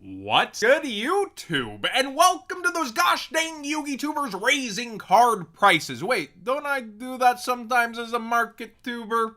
What's good, YouTube? And welcome to those gosh dang Yu-Gi tubers raising card prices. Wait, don't I do that sometimes as a market tuber?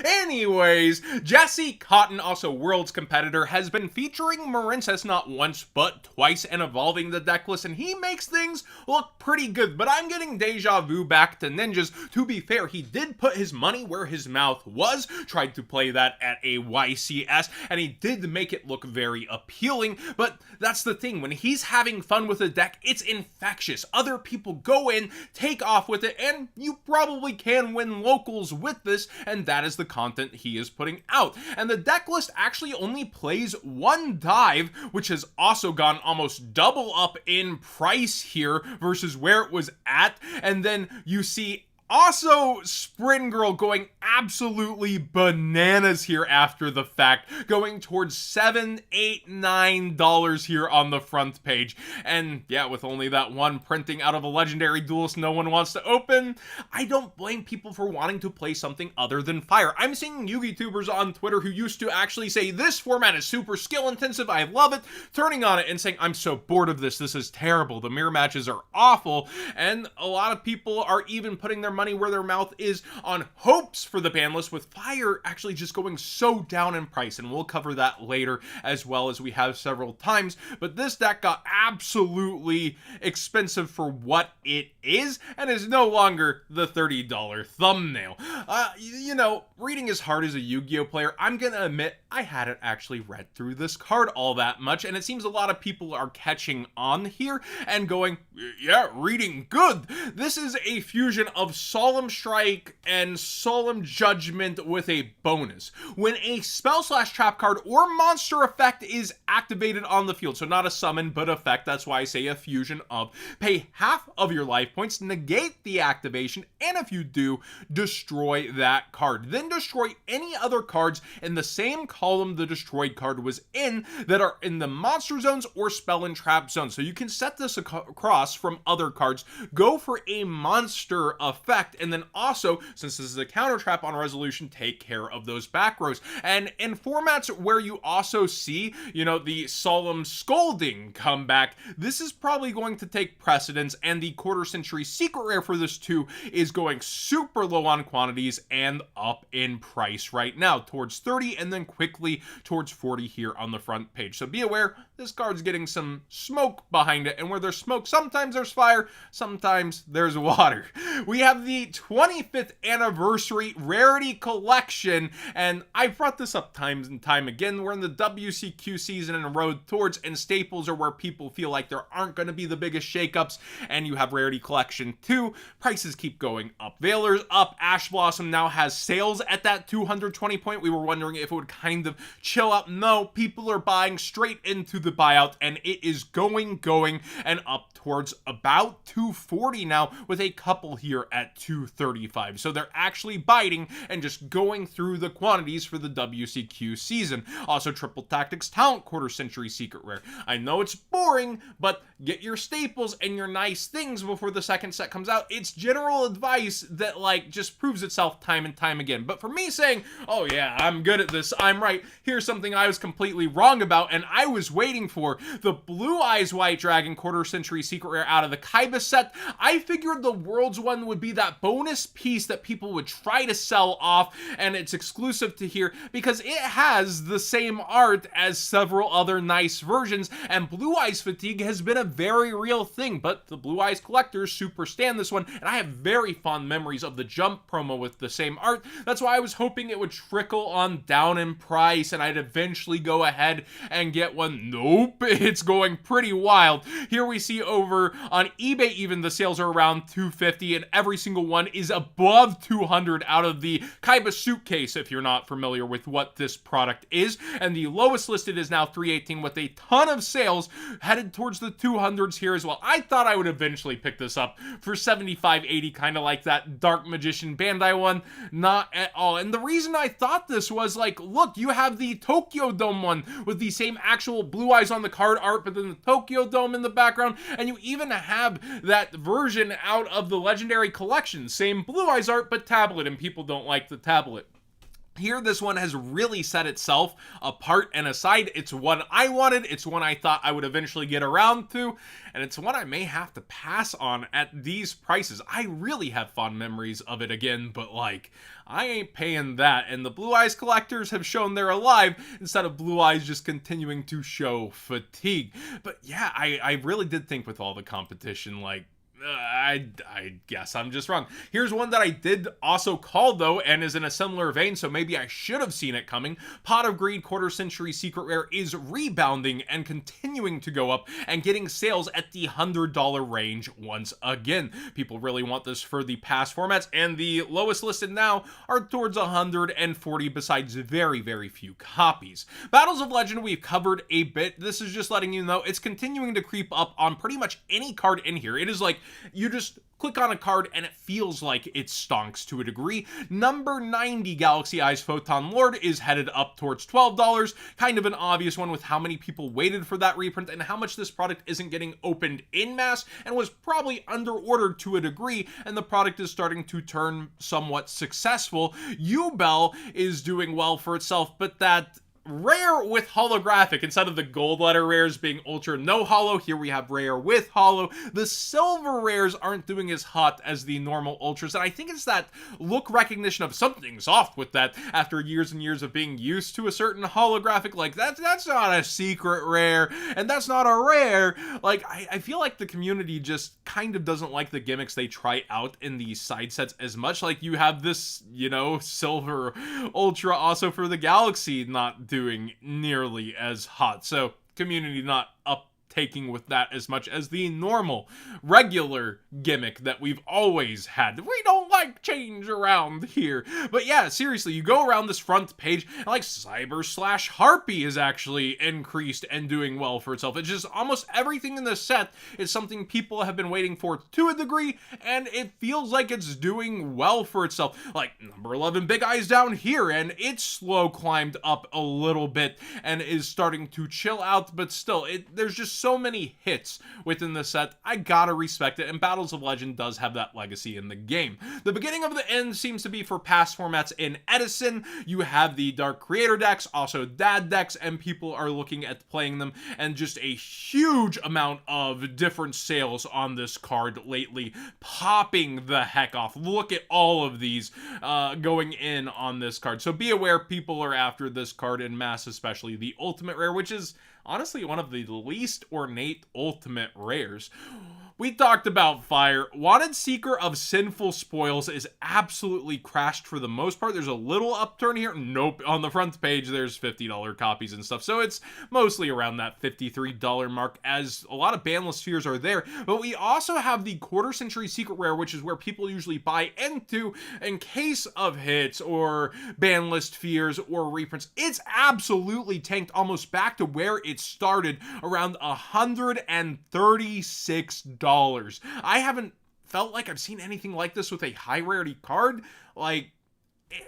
Anyways, Jesse Cotton, also World's competitor, has been featuring Marincess not once but twice and evolving the deck list, and he makes things look pretty good. But I'm getting deja vu back to ninjas. To be fair, he did put his money where his mouth was, tried to play that at a YCS, and he did make it look very appealing. But that's the thing, when he's having fun with a deck, it's infectious. Other people go in, take off with it, and you probably can win locals with this, and that is the content he is putting out. And the deck list actually only plays one dive, which has also gone almost double up in price here versus where it was at. And then you see also Spring Girl going absolutely bananas here after the fact, going towards $7, $8, $9 here on the front page. And yeah, with only that one printing out of a legendary duelist no one wants to open, I don't blame people for wanting to play something other than fire. I'm seeing Yu-Gi tubers on Twitter who used to actually say this format is super skill intensive, I love it, turning on it and saying I'm so bored of this is terrible, the mirror matches are awful. And a lot of people are even putting their money where their mouth is on hopes for the ban list, with fire actually just going so down in price, and we'll cover that later as well, as we have several times. But this deck got absolutely expensive for what it is and is no longer the $30 thumbnail. You know, reading as hard as a Yu-Gi-Oh player, I'm gonna admit I hadn't actually read through this card all that much, and it seems a lot of people are catching on here and going, yeah, reading good. This is a fusion of Solemn Strike and Solemn Judgment with a bonus. When a spell/trap card or monster effect is activated on the field, so not a summon but effect, that's why I say a fusion of, pay half of your life points, negate the activation, and if you do, destroy that card. Then destroy any other cards in the same column the destroyed card was in that are in the monster zones or spell and trap zones. So you can set this across from other cards, go for a monster effect, and then also, since this is a counter trap on resolution, take care of those back rows. And in formats where you also see, you know, the Solemn Scolding come back, this is probably going to take precedence, and the quarter century secret rare for this too is going super low on quantities and up in price right now, towards 30 and then quickly towards 40 here on the front page. So be aware, this card's getting some smoke behind it, and where there's smoke, sometimes there's fire, sometimes there's water. We have the 25th anniversary Rarity collection, and I've brought this up times and time again. We're in the WCQ season and road towards, and staples are where people feel like there aren't going to be the biggest shakeups, and you have Rarity collection too. Prices keep going up. Veiler's up. Ash Blossom now has sales at that 220 point. We were wondering if it would kind of chill out. No, people are buying straight into the buyout, and it is going and up towards about 240 now, with a couple here at 235. So they're actually biting and just going through the quantities for the WCQ season. Also, Triple Tactics Talent Quarter Century Secret Rare. I know it's boring, but get your staples and your nice things before the second set comes out. It's general advice that like just proves itself time and time again. But for me saying, oh yeah, I'm good at this, I'm right, here's something I was completely wrong about, and I was waiting for the Blue Eyes White Dragon Quarter Century Secret Rare out of the Kaiba set. I figured the World's one would be that bonus piece that people would try to sell off, and it's exclusive to here because it has the same art as several other nice versions, and Blue Eyes fatigue has been a very real thing, but the Blue Eyes collectors super stand this one, and I have very fond memories of the Jump promo with the same art. That's why I was hoping it would trickle on down in price and I'd eventually go ahead and get one. Nope, it's going pretty wild. Here we see over on eBay even the sales are around 250, and every single one is above 200 out of the Kaiba suitcase, if you're not familiar with what this product is. And the lowest listed is now 318 with a ton of sales headed towards the 200s here as well. I thought I would eventually pick this up for 75, 80, kind of like that Dark Magician Bandai one. Not at all. And the reason I thought this was like, look, you have the Tokyo Dome one with the same actual Blue Eyes on the card art, but then the Tokyo Dome in the background, and you even have that version out of the Legendary Collection, same Blue Eyes art, but tablet, and people don't like the tablet. Here, this one has really set itself apart and aside. It's one I wanted, it's one I thought I would eventually get around to, and it's one I may have to pass on at these prices. I really have fond memories of it again, but like, I ain't paying that, and the Blue Eyes collectors have shown they're alive instead of Blue Eyes just continuing to show fatigue. But yeah, I really did think with all the competition, like, I guess I'm just wrong. Here's one that I did also call, though, and is in a similar vein, so maybe I should have seen it coming. Pot of Greed Quarter Century Secret Rare is rebounding and continuing to go up and getting sales at the $100 range once again. People really want this for the past formats, and the lowest listed now are towards 140 besides very, very few copies. Battles of Legend we've covered a bit. This is just letting you know it's continuing to creep up on pretty much any card in here. It is like, you just click on a card and it feels like it stonks to a degree. Number 90 Galaxy Eyes Photon Lord is headed up towards $12. Kind of an obvious one with how many people waited for that reprint and how much this product isn't getting opened in mass and was probably under-ordered to a degree, and the product is starting to turn somewhat successful. Ubel is doing well for itself, but that rare with holographic, instead of the gold letter rares being ultra no holo, here we have rare with holo. The silver rares aren't doing as hot as the normal ultras, and I think it's that look recognition of something's off with that after years and years of being used to a certain holographic. Like, that's not a secret rare, and that's not a rare. Like, I feel like the community just kind of doesn't like the gimmicks they try out in these side sets as much. Like, you have this, you know, silver ultra also for the Galaxy not doing nearly as hot, so community not uptaking with that as much as the normal regular gimmick that we've always had. We don't like change around here. But yeah, seriously, you go around this front page and like Cyber/Harpy is actually increased and doing well for itself. It's just almost everything in this set is something people have been waiting for to a degree, and it feels like it's doing well for itself. Like number 11 Big Eyes down here, and it's slow climbed up a little bit and is starting to chill out, but still, there's just so many hits within the set. I gotta respect it, and Battles of Legend does have that legacy in the game. The beginning of the end seems to be for past formats in Edison. You have the Dark Creator decks, also Dad decks, and people are looking at playing them, and just a huge amount of different sales on this card lately, popping the heck off. Look at all of these going in on this card, so be aware people are after this card in mass, especially the Ultimate Rare, which is honestly one of the least ornate ultimate rares. We talked about fire. Wanted Seeker of Sinful Spoils is absolutely crashed for the most part. There's a little upturn here. Nope. On the front page, there's $50 copies and stuff. So it's mostly around that $53 mark, as a lot of Banlist fears are there. But we also have the Quarter Century Secret Rare, which is where people usually buy into in case of hits or Banlist fears or reprints. It's absolutely tanked almost back to where it started, around $136. I haven't felt like I've seen anything like this with a high rarity card. Like,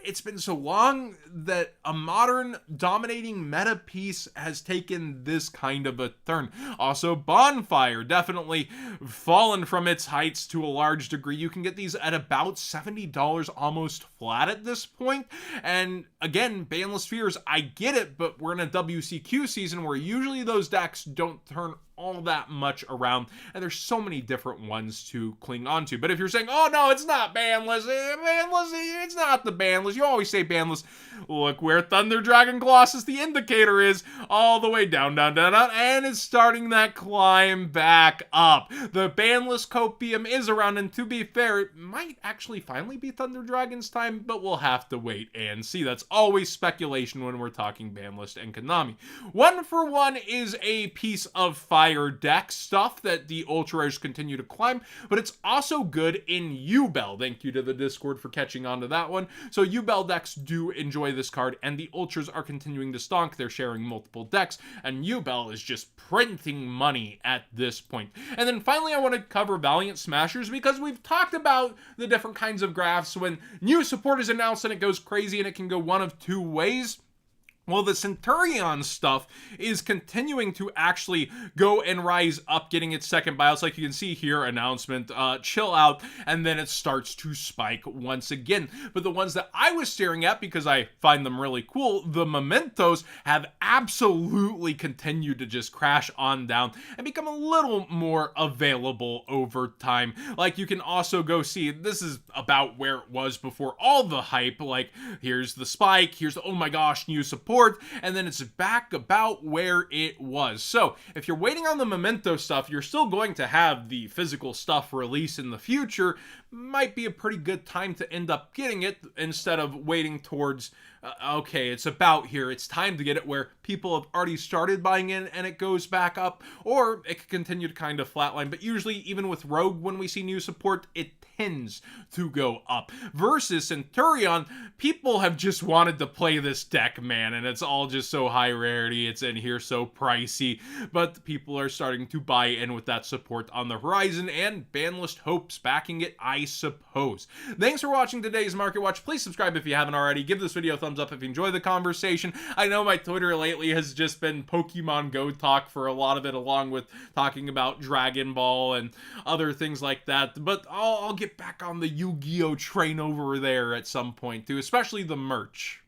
it's been so long that a modern dominating meta piece has taken this kind of a turn. Also, Bonfire definitely fallen from its heights to a large degree. You can get these at about $70 almost flat at this point. And again, Banlist fears, I get it, but we're in a WCQ season where usually those decks don't turn all that much around, and there's so many different ones to cling on to. But if you're saying, oh no, it's not Banlist, it's not the Banlist, you always say Banlist, look where Thunder Dragon Colossus the Indicator is, all the way down, down, down, down, and it's starting that climb back up. The Banlist Copium is around, and to be fair, it might actually finally be Thunder Dragon's time, but we'll have to wait and see. That's always speculation when we're talking Banlist and Konami. 1-for-1 is a piece of fire deck stuff that the ultra rares continue to climb, but it's also good in Ubel. Thank you to the Discord for catching on to that one. So Ubel decks do enjoy this card, and the ultras are continuing to stonk. They're sharing multiple decks, and Ubel is just printing money at this point. And then finally, I want to cover Valiant Smashers, because we've talked about the different kinds of graphs when new support is announced and it goes crazy, and it can go one of two ways. Well, the Centurion stuff is continuing to actually go and rise up, getting its second buyouts. Like you can see here, announcement, chill out, and then it starts to spike once again. But the ones that I was staring at, because I find them really cool, the mementos have absolutely continued to just crash on down and become a little more available over time. Like you can also go see, this is about where it was before all the hype. Like here's the spike, here's the, oh my gosh, new support, and then it's back about where it was. So if you're waiting on the memento stuff, you're still going to have the physical stuff release in the future. Might be a pretty good time to end up getting it instead of waiting towards okay, it's about here, it's time to get it, where people have already started buying in and it goes back up, or it could continue to kind of flatline. But usually, even with Rogue, when we see new support, it tends to go up. Versus Centurion, people have just wanted to play this deck, man, and it's all just so high rarity, it's in here so pricey, but people are starting to buy in with that support on the horizon, and Banlist hopes backing it, I suppose. Thanks for watching today's Market Watch. Please subscribe if you haven't already. Give this video a thumbs up if you enjoy the conversation. I know my Twitter lately has just been Pokemon Go talk for a lot of it, along with talking about Dragon Ball and other things like that, but I'll get back on the Yu-Gi-Oh train over there at some point too, especially the merch.